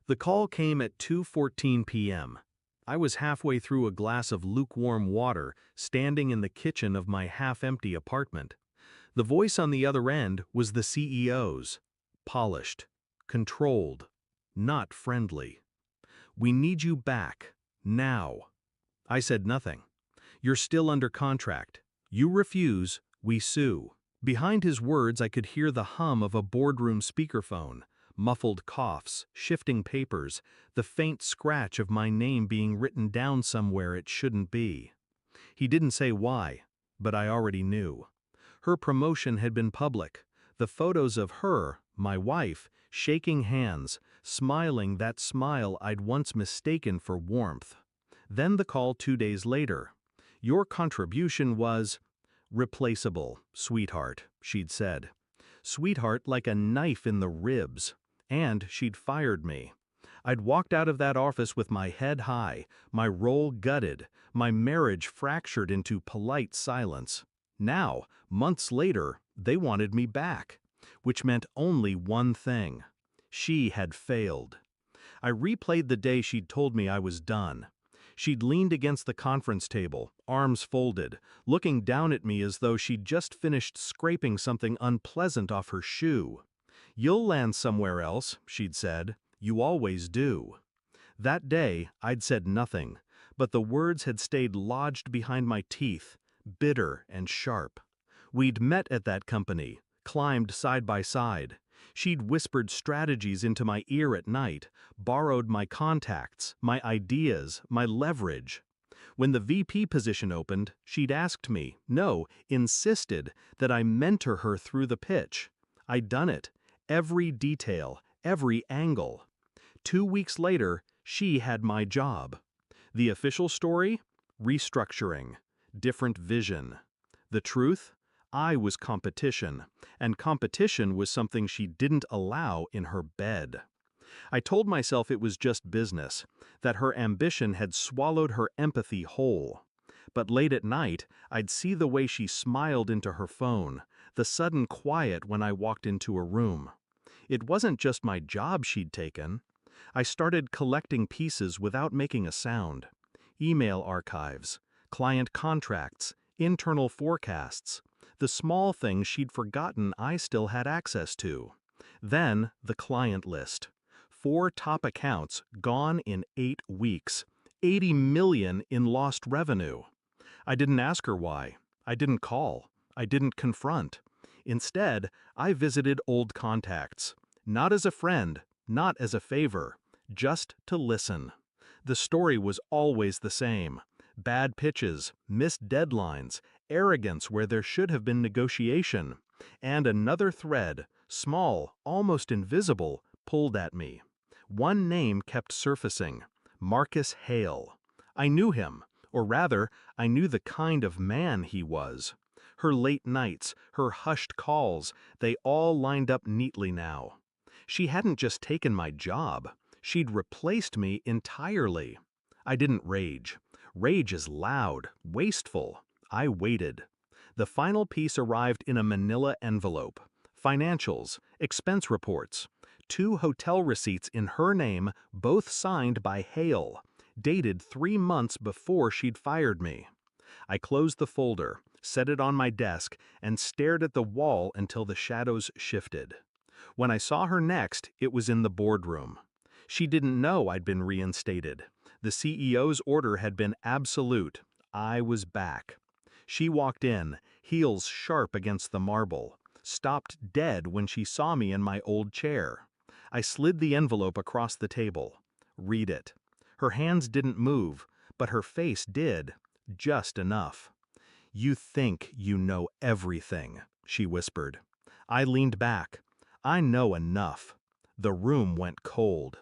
The call came at 2:14 p.m. I was halfway through a glass of lukewarm water, standing in the kitchen of my half-empty apartment. The voice on the other end was the CEO's. Polished, controlled, not friendly. "We need you back, now." I said nothing. "You're still under contract. You refuse, we sue." Behind his words I could hear the hum of a boardroom speakerphone, muffled coughs, shifting papers, the faint scratch of my name being written down somewhere it shouldn't be. He didn't say why, but I already knew. Her promotion had been public. The photos of her, my wife, shaking hands, smiling that smile I'd once mistaken for warmth. Then the call 2 days later. "Your contribution was replaceable, sweetheart," she'd said. Sweetheart like a knife in the ribs. And she'd fired me. I'd walked out of that office with my head high, my role gutted, my marriage fractured into polite silence. Now, months later, they wanted me back, which meant only one thing. She had failed. I replayed the day she'd told me I was done. She'd leaned against the conference table, arms folded, looking down at me as though she'd just finished scraping something unpleasant off her shoe. "You'll land somewhere else," she'd said. "You always do." That day, I'd said nothing, but the words had stayed lodged behind my teeth, bitter and sharp. We'd met at that company, climbed side by side. She'd whispered strategies into my ear at night, borrowed my contacts, my ideas, my leverage. When the VP position opened, she'd asked me, no, insisted, that I mentor her through the pitch. I'd done it. Every detail, every angle. 2 weeks later, she had my job. The official story? Restructuring. Different vision. The truth? I was competition, and competition was something she didn't allow in her bed. I told myself it was just business, that her ambition had swallowed her empathy whole. But late at night, I'd see the way she smiled into her phone, the sudden quiet when I walked into a room. It wasn't just my job she'd taken. I started collecting pieces without making a sound. Email archives, client contracts, internal forecasts, the small things she'd forgotten I still had access to. Then the client list. 4 top accounts gone in 8 weeks. 80 million in lost revenue. I didn't ask her why. I didn't call. I didn't confront. Instead, I visited old contacts. Not as a friend, not as a favor, just to listen. The story was always the same. Bad pitches, missed deadlines, arrogance where there should have been negotiation. And another thread, small, almost invisible, pulled at me. One name kept surfacing. Marcus Hale. I knew him, or rather, I knew the kind of man he was. Her late nights, her hushed calls, they all lined up neatly now. She hadn't just taken my job, she'd replaced me entirely. I didn't rage. Rage is loud, wasteful. I waited. The final piece arrived in a manila envelope. Financials, expense reports, 2 hotel receipts in her name, both signed by Hale, dated 3 months before she'd fired me. I closed the folder, set it on my desk, and stared at the wall until the shadows shifted. When I saw her next, it was in the boardroom. She didn't know I'd been reinstated. The CEO's order had been absolute. I was back. She walked in, heels sharp against the marble, stopped dead when she saw me in my old chair. I slid the envelope across the table. Read it. Her hands didn't move, but her face did, just enough. "You think you know everything," she whispered. I leaned back. "I know enough." The room went cold.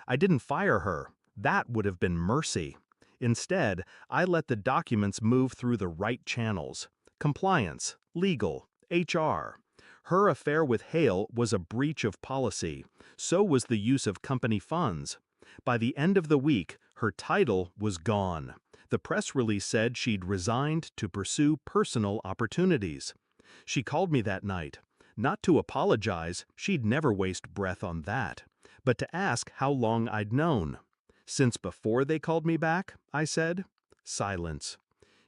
I didn't fire her. That would have been mercy. Instead, I let the documents move through the right channels. Compliance, legal, HR. Her affair with Hale was a breach of policy. So was the use of company funds. By the end of the week, her title was gone. The press release said she'd resigned to pursue personal opportunities. She called me that night. Not to apologize, she'd never waste breath on that. but to ask how long I'd known. Since before they called me back, I said. Silence.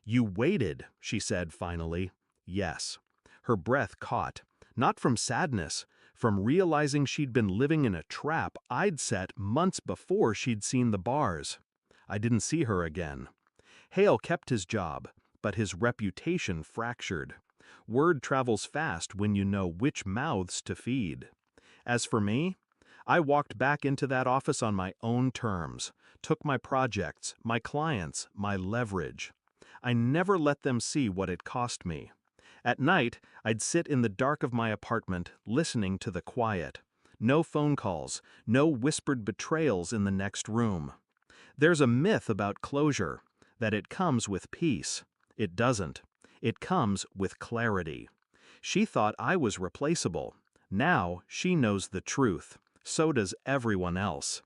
You waited, she said finally. Yes. Her breath caught, not from sadness, from realizing she'd been living in a trap I'd set months before she'd seen the bars. I didn't see her again. Hale kept his job, but his reputation fractured. Word travels fast when you know which mouths to feed. As for me, I walked back into that office on my own terms, took my projects, my clients, my leverage. I never let them see what it cost me. At night, I'd sit in the dark of my apartment, listening to the quiet. No phone calls, no whispered betrayals in the next room. There's a myth about closure, that it comes with peace. It doesn't. It comes with clarity. She thought I was replaceable. Now she knows the truth. So does everyone else.